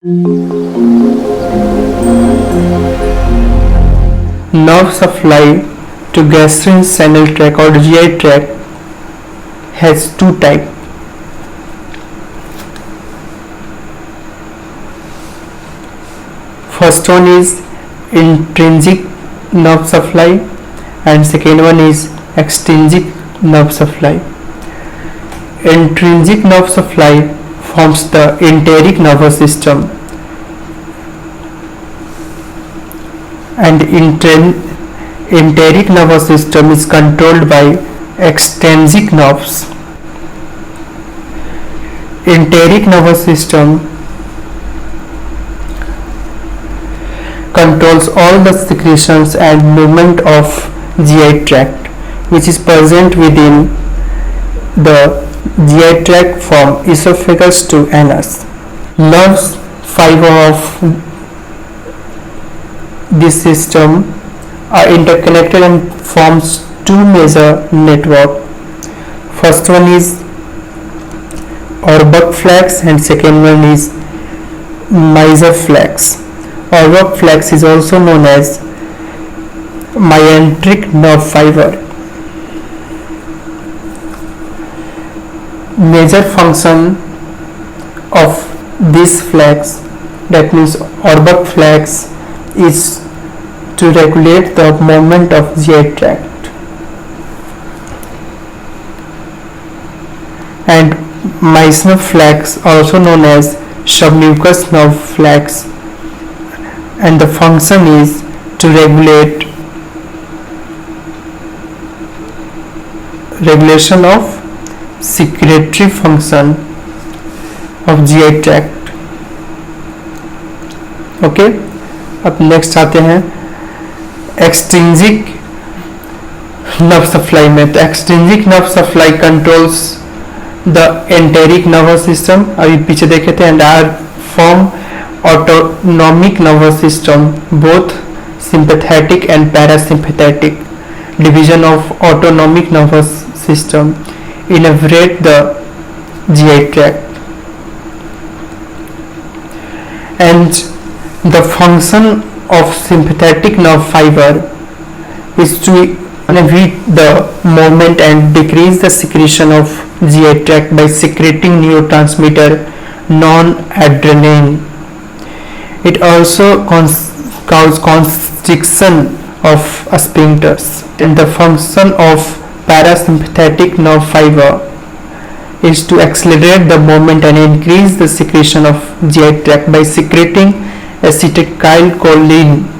Nerve supply to gastrointestinal tract or GI tract has two types. First one is intrinsic nerve supply and second one is extrinsic nerve supply. Intrinsic nerve supply forms the enteric nervous system and enteric nervous system is controlled by extrinsic nerves. Enteric nervous system controls all the secretions and movement of GI tract which is present within the GI tract from esophagus to anus. Nerve fiber of this system are interconnected and forms two major network. First one is Auerbach-Flachs and second one is Meisner-Flachs. Auerbach-Flachs is also known as myenteric nerve fiber. Major function of this flax, that means Auerbach-Flachs, is to regulate the movement of GI tract, and Meisner-Flachs, also known as submucous nerve flax, and the function is to regulation of secretory function of GI tract. Okay, अब next आते हैं extrinsic nerve supply में. तो extrinsic nerve supply controls the enteric nervous system, अभी पीछे देखे थे, and are form autonomic nervous system, both sympathetic and parasympathetic division of autonomic nervous system innervate the GI tract, and the function of sympathetic nerve fiber is to inhibit the movement and decrease the secretion of GI tract by secreting neurotransmitter noradrenaline. It also causes constriction of sphincters, and the function of parasympathetic nerve fiber is to accelerate the movement and increase the secretion of GI tract by secreting acetylcholine.